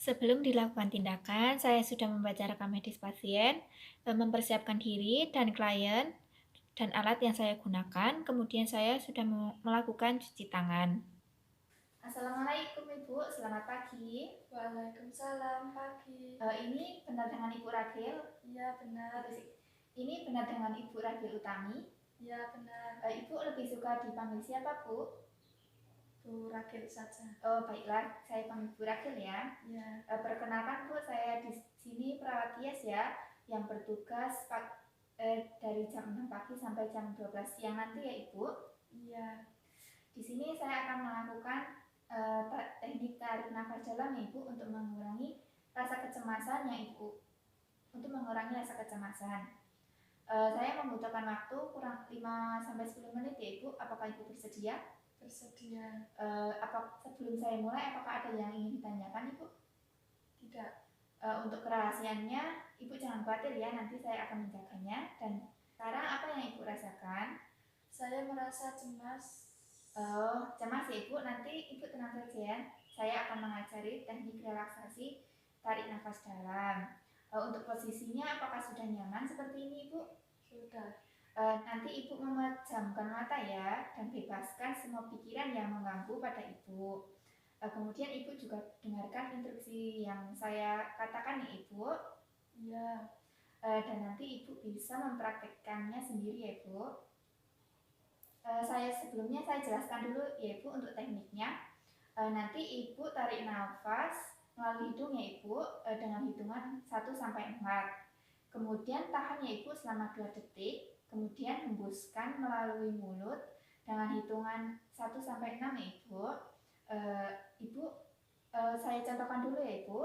Sebelum dilakukan tindakan, saya sudah membaca rekam medis pasien, mempersiapkan diri dan klien, dan alat yang saya gunakan. Kemudian saya sudah melakukan cuci tangan. Assalamualaikum Ibu, selamat pagi. Waalaikumsalam, pagi. Ini benar dengan Ibu Ragil? Iya, benar. Ini benar dengan Ibu Ragil Utami? Iya, benar. Ibu lebih suka dipanggil siapa, Bu? Bu Ragil saja. Oh, baiklah, saya panggil Bu Ragil ya. Iya. Perkenalkan Bu, saya di sini perawat Tias ya, yang bertugas dari jam 6 pagi sampai jam 12 siang nanti ya Ibu. Iya. Di sini saya akan melakukan teknik tarik nafas dalam ya Ibu untuk mengurangi rasa kecemasan ya Ibu. Untuk mengurangi rasa kecemasan. Saya membutuhkan waktu kurang 5-10 menit ya Ibu. Apakah Ibu bersedia? Bersedia. Sebelum saya mulai, apakah ada yang ingin ditanyakan Ibu? Tidak. Untuk kerahasiaannya, Ibu jangan khawatir ya, nanti saya akan menjaganya. Dan sekarang apa yang Ibu rasakan? Saya merasa cemas. Cemas ya Ibu, nanti Ibu tenang saja ya. Saya akan mengajari teknik relaksasi tarik nafas dalam. Untuk posisinya apakah sudah nyaman seperti ini Ibu? Sudah. Nanti Ibu memejamkan mata ya, dan bebaskan semua pikiran yang mengganggu pada Ibu. Kemudian Ibu juga dengarkan instruksi yang saya katakan ya Ibu. Iya. Dan nanti Ibu bisa mempraktekkannya sendiri ya Ibu. Sebelumnya saya jelaskan dulu ya Ibu untuk tekniknya. Nanti Ibu tarik nafas melalui hidung ya Ibu, dengan hitungan 1-4. Kemudian tahan ya Ibu selama 2 detik. Kemudian hembuskan melalui mulut dengan hitungan 1-6 ya Ibu. Ibu, saya contohkan dulu ya Ibu.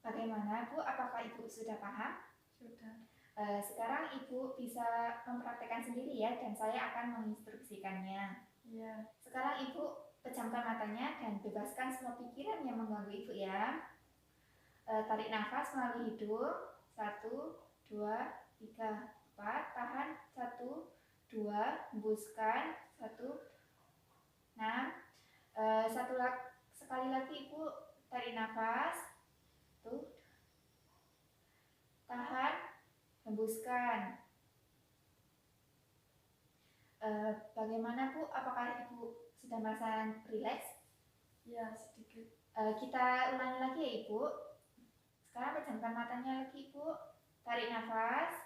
Bagaimana Bu? Apakah Ibu sudah paham? Sudah. Sekarang Ibu bisa mempraktekkan sendiri ya, dan saya akan menginstruksikannya. Iya. Sekarang Ibu pejamkan matanya dan bebaskan semua pikiran yang mengganggu Ibu ya. Tarik nafas melalui hidung. 1, 2, 3, 4. Tahan. 1, 2. Hembuskan. 1, 6. Sekali lagi Ibu tarik nafas. Tuh. Tahan. Hembuskan. Bagaimana Bu? Apakah Ibu sudah merasa rileks? Ya, sedikit. Kita ulangi lagi ya Ibu. Sekarang pejamkan matanya lagi Ibu. Tarik nafas.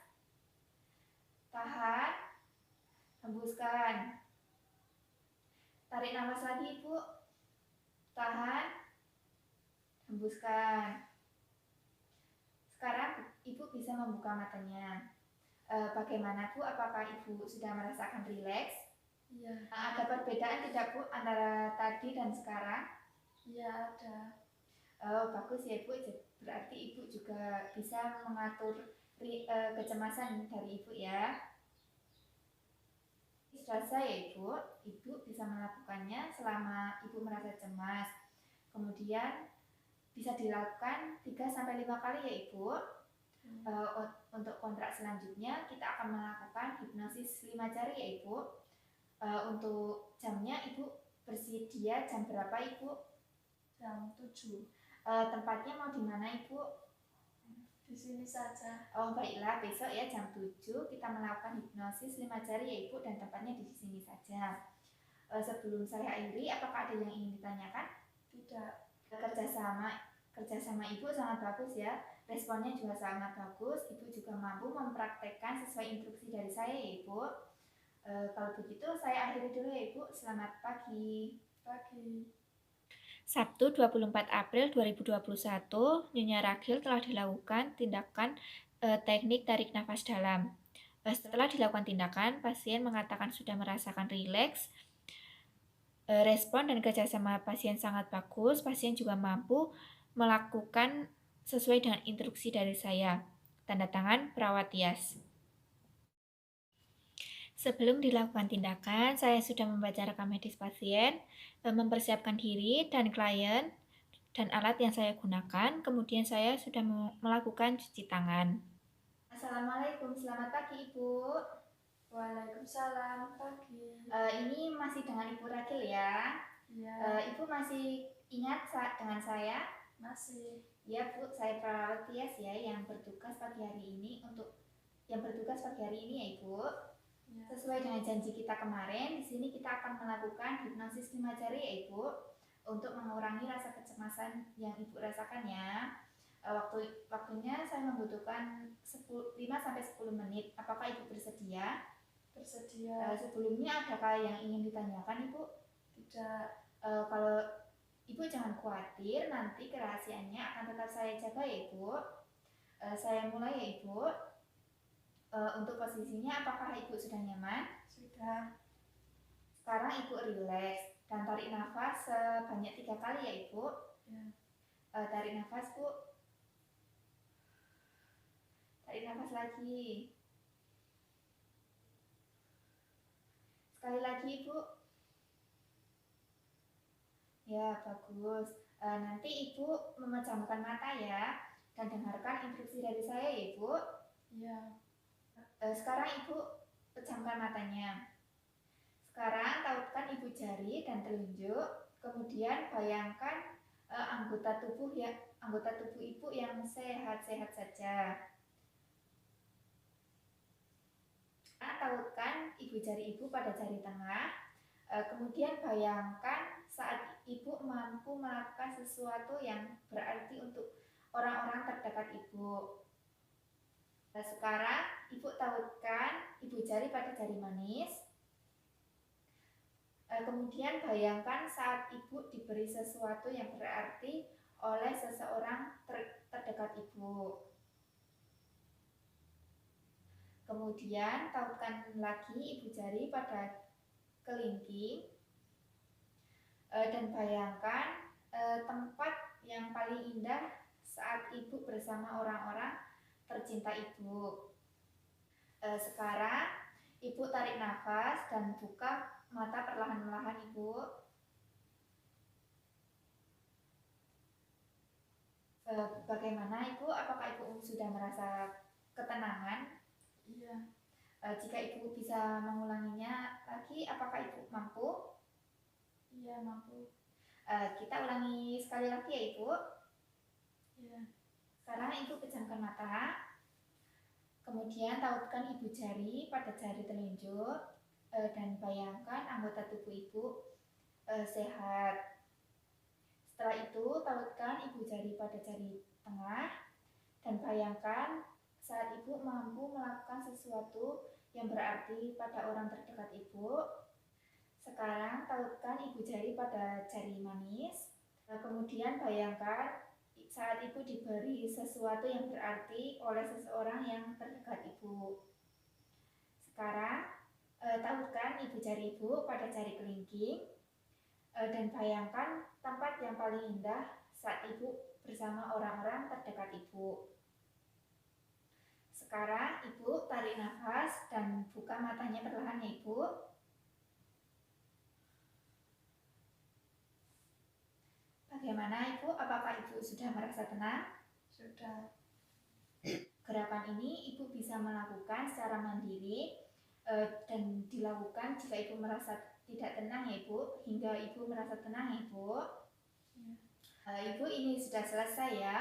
Tahan. Hembuskan. Tarik nafas lagi Ibu. Tahan. Hembuskan. Sekarang Ibu bisa membuka matanya. Bagaimana Bu? Apakah Ibu sudah merasakan rileks? Iya. Ada perbedaan tidak Bu antara tadi dan sekarang? Iya, ada. Bagus ya Bu, berarti Ibu juga bisa mengatur kecemasan dari Ibu ya. Selesai ya Ibu bisa melakukannya selama Ibu merasa cemas. Kemudian bisa dilakukan 3-5 kali ya Ibu. Untuk kontrak selanjutnya kita akan melakukan hipnosis 5 jari ya Ibu. Untuk jamnya Ibu bersedia jam berapa Ibu? Jam 7. Tempatnya mau di mana Ibu? Di sini saja. Oh baiklah, besok ya jam 7 kita melakukan hipnosis 5 jari ya Ibu, dan tempatnya di sini saja. Sebelum saya akhiri, apakah ada yang ingin ditanyakan? Tidak. Kerjasama Ibu sangat bagus ya, responnya juga sangat bagus. Ibu juga mampu mempraktekkan sesuai instruksi dari saya ya Ibu. Kalau begitu saya akhiri dulu ya Ibu. Selamat pagi. Pagi. Sabtu 24 April 2021, Nyonya Ragil telah dilakukan tindakan teknik tarik nafas dalam. Setelah dilakukan tindakan, pasien mengatakan sudah merasakan rileks, respon dan kerjasama pasien sangat bagus. Pasien juga mampu melakukan sesuai dengan instruksi dari saya. Tanda tangan perawat Tias. Sebelum dilakukan tindakan, saya sudah membaca rekam medis pasien, mempersiapkan diri dan klien, dan alat yang saya gunakan. Kemudian saya sudah melakukan cuci tangan. Assalamualaikum, selamat pagi Ibu. Waalaikumsalam, pagi. Ini masih dengan Ibu Rachel ya. Ya, Ibu masih ingat dengan saya? masih. Ya Bu, saya perawat Tias ya yang bertugas pagi hari ini ya Ibu. Ya, Sesuai dengan janji kita kemarin, di sini kita akan melakukan hipnosis 5 jari ya Ibu, untuk mengurangi rasa kecemasan yang Ibu rasakan ya. Waktunya saya membutuhkan 5-10 menit. Apakah Ibu bersedia? bersedia. Sebelumnya adakah yang ingin ditanyakan Ibu? Tidak. Kalau Ibu jangan khawatir, nanti kerahasiaannya akan tetap saya jaga ya Ibu. Saya mulai ya Ibu. Untuk posisinya apakah Ibu sudah nyaman? Sudah. Sekarang Ibu rileks dan tarik nafas sebanyak 3 kali ya Ibu. Ya. Tarik nafas Bu. Tarik nafas lagi. Sekali lagi Ibu. Ya, bagus. Nanti Ibu memejamkan mata ya dan dengarkan instruksi dari saya ya Ibu. Ya. Sekarang Ibu pejamkan matanya. Sekarang tautkan Ibu jari dan telunjuk. Kemudian bayangkan anggota tubuh Ibu yang sehat-sehat saja. Tautkan Ibu jari Ibu pada jari tengah. Kemudian bayangkan saat Ibu mampu melakukan sesuatu yang berarti untuk orang-orang terdekat Ibu. Sekarang Ibu tautkan Ibu jari pada jari manis. Kemudian bayangkan saat Ibu diberi sesuatu yang berarti oleh seseorang terdekat Ibu. Kemudian tautkan lagi Ibu jari pada kelingking dan bayangkan tempat yang paling indah saat Ibu bersama orang-orang tercinta Ibu. Sekarang Ibu tarik nafas dan buka mata perlahan-lahan Ibu. Bagaimana Ibu? Apakah Ibu sudah merasa ketenangan? Iya. Jika Ibu bisa mengulanginya lagi, apakah Ibu mampu? Iya, mampu. Kita ulangi sekali lagi ya Ibu. Iya. Sekarang Ibu pejamkan mata. Kemudian tautkan Ibu jari pada jari telunjuk dan bayangkan anggota tubuh Ibu sehat. Setelah itu tautkan Ibu jari pada jari tengah dan bayangkan saat Ibu mampu melakukan sesuatu yang berarti pada orang terdekat Ibu. Sekarang tautkan Ibu jari pada jari manis. Kemudian bayangkan saat Ibu diberi sesuatu yang berarti oleh seseorang yang terdekat Ibu. Sekarang tautkan Ibu jari Ibu pada jari kelingking dan bayangkan tempat yang paling indah saat Ibu bersama orang-orang terdekat Ibu. Sekarang Ibu tarik nafas dan buka matanya perlahan ya Ibu. Bagaimana Ibu? Apakah Ibu sudah merasa tenang? Sudah. Gerakan ini Ibu bisa melakukan secara mandiri dan dilakukan jika Ibu merasa tidak tenang ya Ibu, hingga Ibu merasa tenang ya Ibu. Ibu ini sudah selesai ya.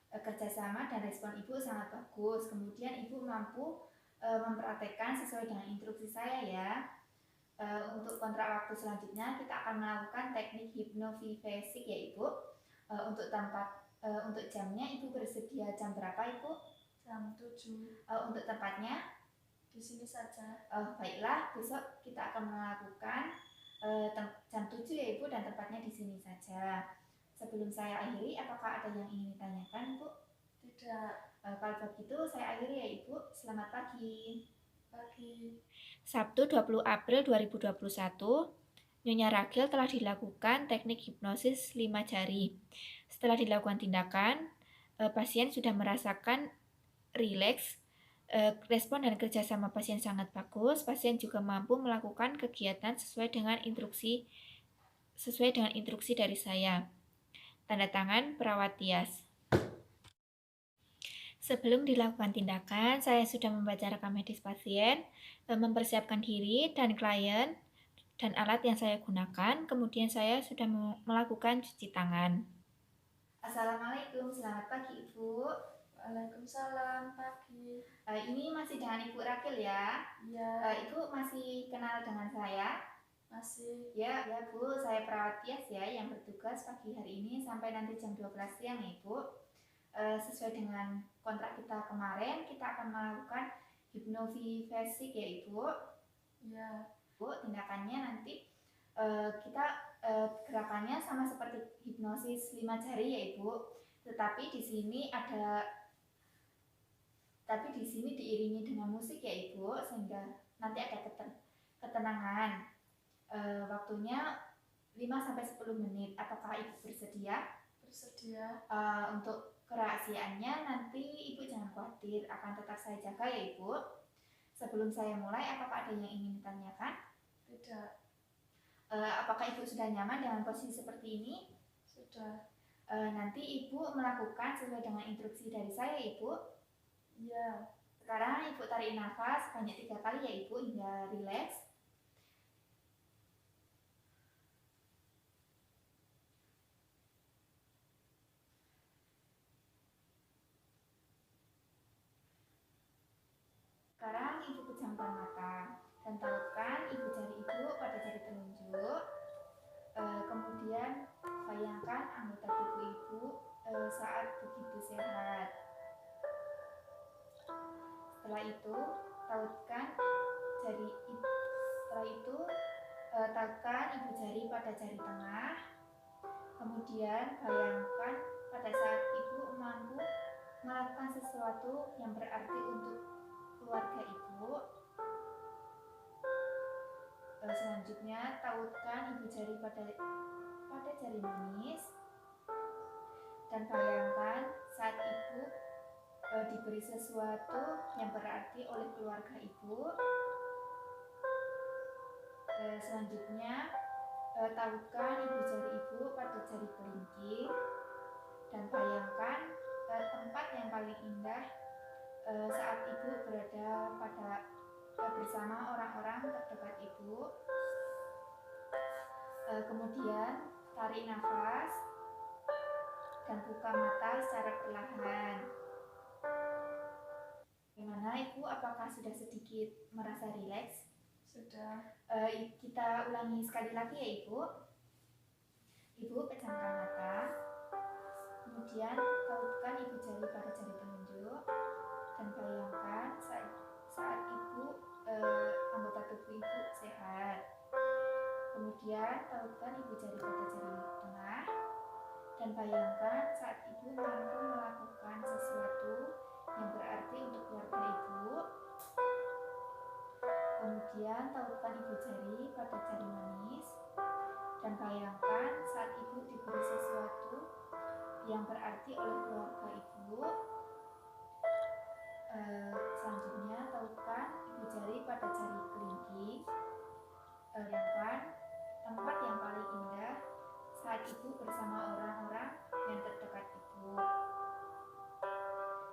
Kerjasama dan respon Ibu sangat bagus. Kemudian Ibu mampu mempraktekkan sesuai dengan instruksi saya ya. Untuk kontrak waktu selanjutnya kita akan melakukan teknik hipnovivasik ya Ibu. Untuk jamnya Ibu bersedia jam berapa Ibu? Jam 7. Untuk tempatnya? Di sini saja. Baiklah, besok kita akan melakukan jam 7 ya Ibu dan tempatnya di sini saja. Sebelum saya akhiri, apakah ada yang ingin ditanyakan Bu? Tidak. Kalau begitu saya akhiri ya Ibu. Selamat pagi. Pagi. Sabtu 20 April 2021, Nyonya Rachel telah dilakukan teknik hipnosis 5 jari. Setelah dilakukan tindakan, pasien sudah merasakan rileks, respon dan kerjasama pasien sangat bagus. Pasien juga mampu melakukan kegiatan sesuai dengan instruksi dari saya. Tanda tangan perawat Tias. Sebelum dilakukan tindakan, saya sudah membaca rekam medis pasien, mempersiapkan diri dan klien, dan alat yang saya gunakan. Kemudian saya sudah melakukan cuci tangan. Assalamualaikum, selamat pagi Ibu. Waalaikumsalam, pagi. Ini masih dengan Ibu Rakil ya? Iya, Ibu masih kenal dengan saya? masih. Ya Bu, saya perawat Tias ya yang bertugas pagi hari ini sampai nanti jam 12 siang ya Ibu. Sesuai dengan kontrak kita kemarin, kita akan melakukan hipnofasik ya Ibu. Iya, Bu, tindakannya nanti kita gerakannya sama seperti hipnosis 5 jari ya Ibu. Tetapi di sini diiringi dengan musik ya Ibu, sehingga nanti ada ketenangan. Waktunya 5-10 menit. Apakah Ibu bersedia? bersedia. Untuk kerahasiaannya nanti Ibu jangan khawatir, akan tetap saya jaga ya Ibu. Sebelum saya mulai, apakah ada yang ingin ditanyakan? Tidak, Apakah Ibu sudah nyaman dengan posisi seperti ini? sudah. Nanti Ibu melakukan sesuai dengan instruksi dari saya Ibu. Iya, Sekarang Ibu tarik nafas sebanyak 3 kali ya Ibu hingga rileks. Sekarang Ibu pejamkan mata dan tautkan ibu jari Ibu pada jari telunjuk. Kemudian bayangkan anggota tubuh Ibu saat begitu sehat. Setelah itu tautkan ibu jari pada jari tengah. Kemudian bayangkan pada saat Ibu mampu melakukan sesuatu yang berarti untuk keluarga Ibu. Selanjutnya tautkan ibu jari pada jari manis dan bayangkan saat Ibu diberi sesuatu yang berarti oleh keluarga Ibu. Selanjutnya tautkan ibu jari Ibu pada jari kelingking dan bayangkan tempat yang paling indah saat Ibu berada bersama orang-orang terdekat Ibu. Kemudian tarik nafas dan buka mata secara perlahan. Bagaimana Ibu? Apakah sudah sedikit merasa rileks? sudah. Kita ulangi sekali lagi ya Ibu. Ibu pejamkan mata. Kemudian tautkan ibu jari pada jari telunjuk dan bayangkan saat Ibu anggota tubuh Ibu sehat. Kemudian tautkan ibu jari pada jari tengah dan bayangkan saat Ibu mampu melakukan sesuatu yang berarti untuk keluarga Ibu. Kemudian tautkan ibu jari pada jari manis dan bayangkan saat Ibu diberi sesuatu yang berarti oleh keluarga Ibu. Selanjutnya tautkan ibu jari pada jari kelingking. Bayangkan tempat yang paling indah saat Ibu bersama orang-orang yang terdekat Ibu.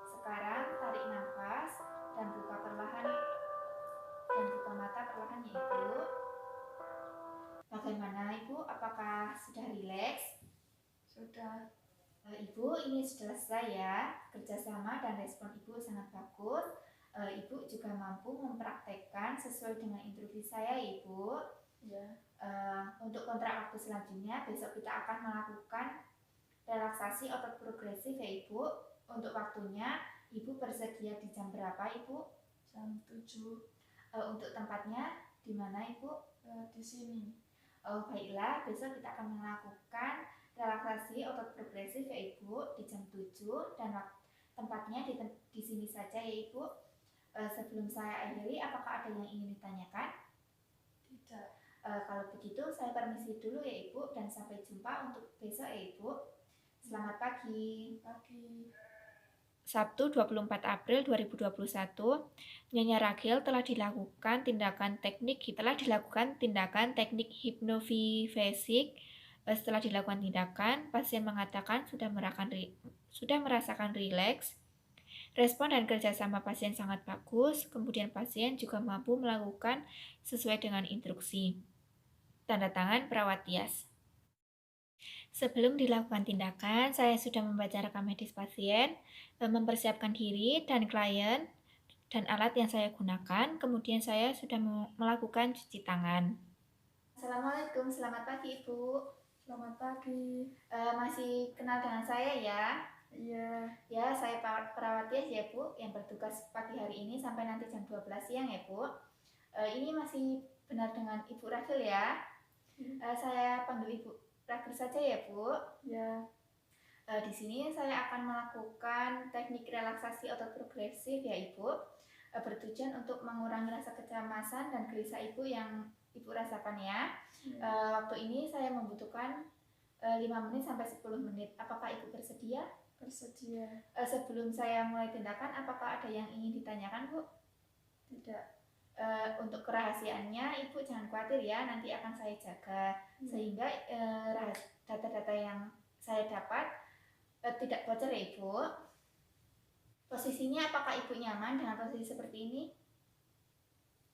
Sekarang tarik nafas dan buka mata perlahan ya Ibu. Bagaimana Ibu? Apakah sudah rileks? Sudah. Ibu, ini sudah selesai ya. Kerjasama dan respon Ibu sangat bagus. Ibu juga mampu mempraktekkan sesuai dengan instruksi saya Ibu. Ya, Untuk kontrak waktu selanjutnya besok kita akan melakukan relaksasi otot progresif ya Ibu. Untuk waktunya Ibu bersedia di jam berapa Ibu? jam 7. Untuk tempatnya di mana Ibu? Di sini. Baiklah, besok kita akan melakukan relaksasi otot progresif ya Ibu di jam 7 dan tempatnya di sini saja ya Ibu. Sebelum saya akhiri, apakah ada yang ingin ditanyakan? Tidak. Kalau begitu saya permisi dulu ya Ibu dan sampai jumpa untuk besok ya Ibu. Selamat pagi. Pagi. Sabtu 24 April 2021, Nyonya Rachel telah dilakukan tindakan teknik hipnofasik Setelah dilakukan tindakan, pasien mengatakan sudah merasakan rileks. Respon dan kerjasama pasien sangat bagus, kemudian pasien juga mampu melakukan sesuai dengan instruksi. Tanda tangan perawat Tias. Sebelum dilakukan tindakan, saya sudah membaca rekam medis pasien, mempersiapkan diri dan klien, dan alat yang saya gunakan. Kemudian saya sudah melakukan cuci tangan. Assalamualaikum, selamat pagi Ibu. Selamat pagi. Masih kenal dengan saya ya? Iya. Ya, saya perawat Tias ya Bu, yang bertugas pagi hari ini sampai nanti jam 12 siang ya Bu. Ini masih benar dengan Ibu Rachel ya? Saya panggil Ibu Rachel saja ya Bu. Ya. Di sini saya akan melakukan teknik relaksasi otot progresif ya Ibu, bertujuan untuk mengurangi rasa kecemasan dan gelisah Ibu yang Ibu rasakan ya. Waktu ini saya membutuhkan 5 menit sampai 10 menit. Apakah Ibu bersedia? Bersedia. Sebelum saya mulai tindakan, apakah ada yang ingin ditanyakan Bu? Tidak. Untuk kerahasiaannya Ibu jangan khawatir ya, nanti akan saya jaga sehingga data-data yang saya dapat tidak bocor ya Ibu. Posisinya apakah Ibu nyaman dengan posisi seperti ini?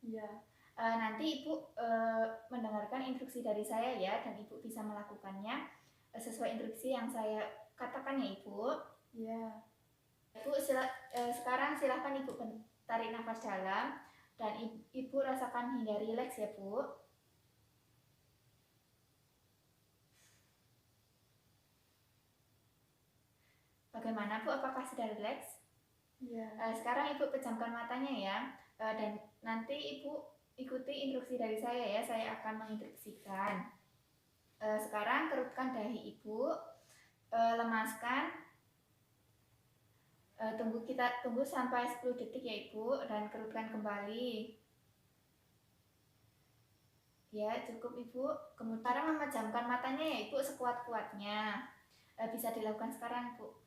Iya. Nanti Ibu mendengarkan instruksi dari saya ya, dan Ibu bisa melakukannya sesuai instruksi yang saya katakan ya Ibu. Iya. Ibu sekarang silahkan Ibu tarik nafas dalam dan Ibu rasakan hingga rileks ya Bu. Bagaimana Bu, apakah sudah rileks? Iya. Sekarang Ibu pejamkan matanya ya, dan nanti Ibu ikuti instruksi dari saya ya, saya akan menginstruksikan. Sekarang kerutkan dahi Ibu, lemaskan, tunggu sampai 10 detik ya Ibu, dan kerutkan kembali. Ya cukup Ibu. Kemudian memejamkan matanya ya Ibu sekuat-kuatnya. Bisa dilakukan sekarang Bu.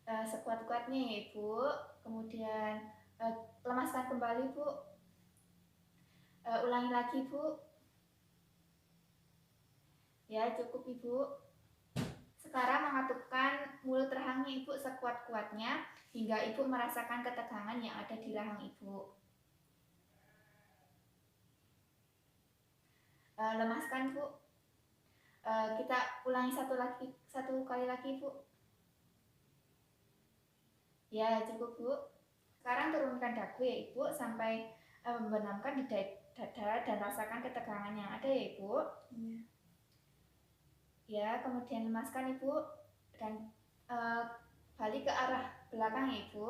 Sekuat-kuatnya ya Ibu. Kemudian lemaskan kembali Bu. Ulangi lagi Bu. Ya cukup Ibu. Sekarang mengatupkan mulut rahangnya Ibu sekuat-kuatnya hingga Ibu merasakan ketegangan yang ada di rahang Ibu. Lemaskan Bu. Kita ulangi satu kali lagi Bu. Ya cukup Bu. Sekarang turunkan dagu ya Ibu sampai membenamkan di dada dan rasakan ketegangan yang ada ya Ibu. Iya. Ya, kemudian lemaskan Ibu dan balik ke arah belakang ya Ibu.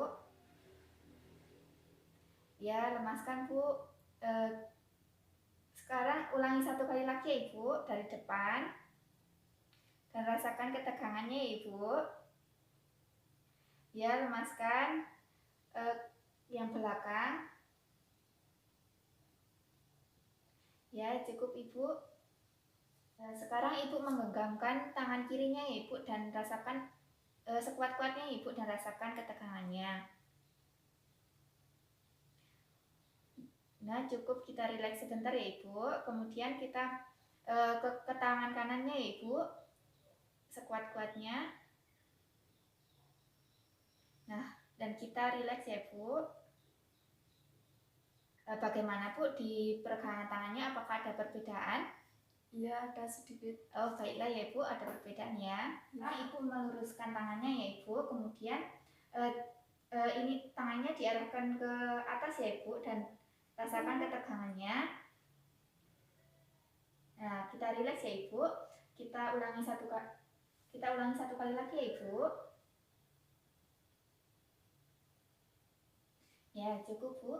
Ya, lemaskan Bu. Sekarang ulangi satu kali lagi ya Ibu dari depan dan rasakan ketegangannya ya Ibu. Ya, lemaskan yang belakang. Ya, cukup Ibu. Sekarang Ibu menggenggamkan tangan kirinya ya Ibu dan rasakan sekuat-kuatnya Ibu dan rasakan ketegangannya. Nah cukup, kita rileks sebentar ya Ibu. Kemudian kita ke tangan kanannya ya Ibu, sekuat-kuatnya. Nah dan kita rileks ya Bu. Bagaimana Bu di pergelangan tangannya, apakah ada perbedaan? Iya, ada sedikit. Oh baiklah ya Ibu, ada perbedaan ya. Nah Ibu meluruskan tangannya ya Ibu, kemudian ini tangannya diarahkan ke atas ya Ibu dan rasakan ketegangannya. Nah kita rileks ya Ibu. Kita ulangi satu kali lagi ya Ibu. Ya cukup Bu.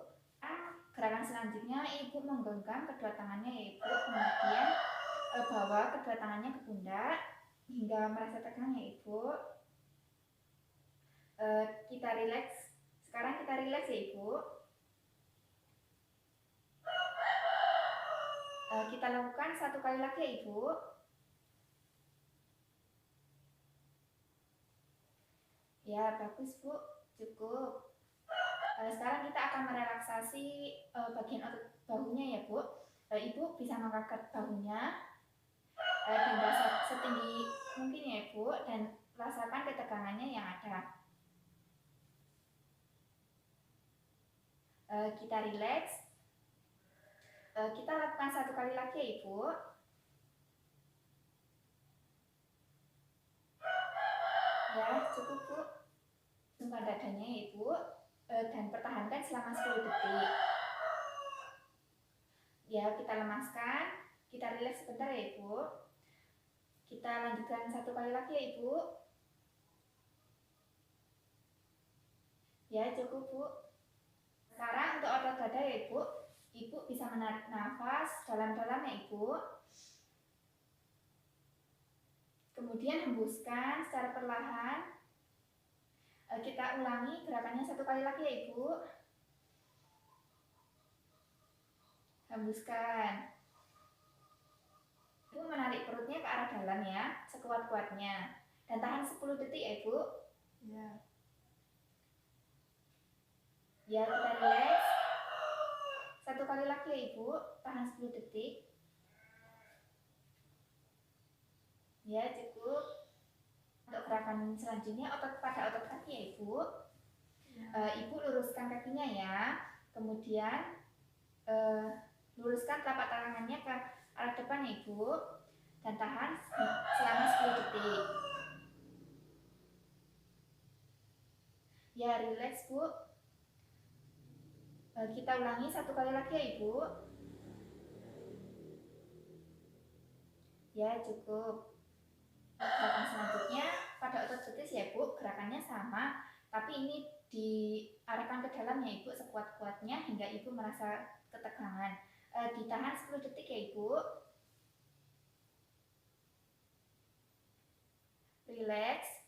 Gerakan selanjutnya Ibu menggenggam kedua tangannya ya Ibu, kemudian bawa kedua tangannya ke pundak hingga merasa tegang ya Ibu. Kita rileks. Sekarang kita rileks ya Ibu. Kita lakukan satu kali lagi ya Ibu. Ya bagus Bu, cukup. Sekarang kita akan merelaksasi bagian otot bahunya ya Bu. Ibu bisa mengangkat bahunya dan rasa setinggi mungkin ya Ibu, dan rasakan ketegangannya yang ada. Kita rileks. Kita lakukan 1 kali lagi ya Ibu. Ya, cukup Bu. Sumpah dadanya ya Ibu, dan pertahankan selama 10 detik. Ya, kita lemaskan, kita rileks sebentar ya Ibu. Kita lanjutkan 1 kali lagi ya Ibu. Ya, cukup Bu. Sekarang untuk otot dada ya Ibu, Ibu bisa menarik nafas dalam-dalam ya Ibu. Kemudian hembuskan secara perlahan. Kita ulangi gerakannya 1 kali lagi ya Ibu. Hembuskan. Ibu menarik perutnya ke arah dalam ya, sekuat-kuatnya. Dan tahan 10 detik ya Ibu. Ya. Ya, kita rileks. 1 kali lagi ya Ibu, tahan 10 detik. Ya, cukup. Untuk gerakan selanjutnya pada otot kaki ya Ibu. Ya. Ibu luruskan kakinya ya. Kemudian luruskan telapak tangannya ke arah depan ya Ibu. Dan tahan selama 10 detik. Ya, rileks Bu. Kita ulangi 1 kali lagi ya Ibu. Ya, cukup. Gerakan selanjutnya pada otot betis ya Bu, gerakannya sama, tapi ini diarahkan ke dalam ya Ibu sekuat-kuatnya hingga Ibu merasa ketegangan. Ditahan 10 detik ya Ibu. Relax.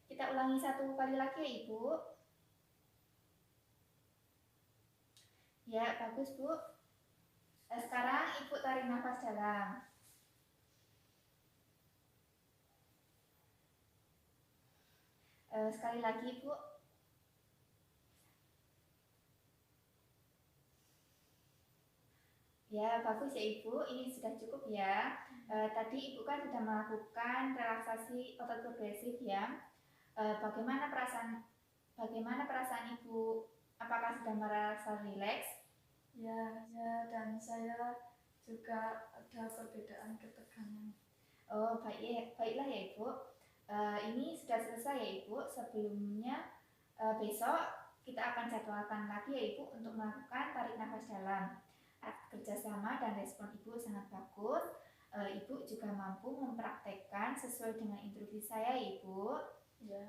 Kita ulangi 1 kali lagi ya Ibu. Ya, bagus Bu. Sekarang Ibu tarik nafas dalam. Sekali lagi Bu. Ya, bagus ya Ibu, ini sudah cukup ya. Tadi Ibu kan sudah melakukan relaksasi otot progresif ya. Bagaimana perasaan Ibu? Apakah sudah merasa rileks? Ya, dan saya juga ada perbedaan ketegangan. Oh, baiklah ya Ibu. Ini sudah selesai ya Ibu. Sebelumnya besok kita akan jadwalkan lagi ya Ibu untuk melakukan tarik nafas dalam. Kerjasama dan respon Ibu sangat bagus. Ibu juga mampu mempraktekkan sesuai dengan instruksi saya ya Ibu. Ya.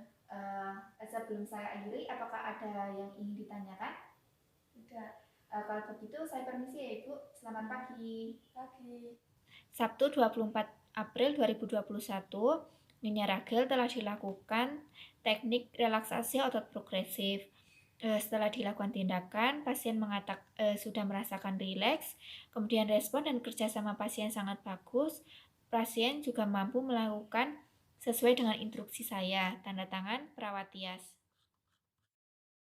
Sebelum saya akhiri, apakah ada yang ingin ditanyakan? Tidak. Kalau begitu saya permisi ya Ibu. Selamat pagi. Pagi. Sabtu 24 April 2021, Nyonya Rachel telah dilakukan teknik relaksasi otot progresif. Setelah dilakukan tindakan, pasien sudah merasakan rileks, kemudian respon dan kerjasama pasien sangat bagus. Pasien juga mampu melakukan sesuai dengan instruksi saya. Tanda tangan perawat Tias.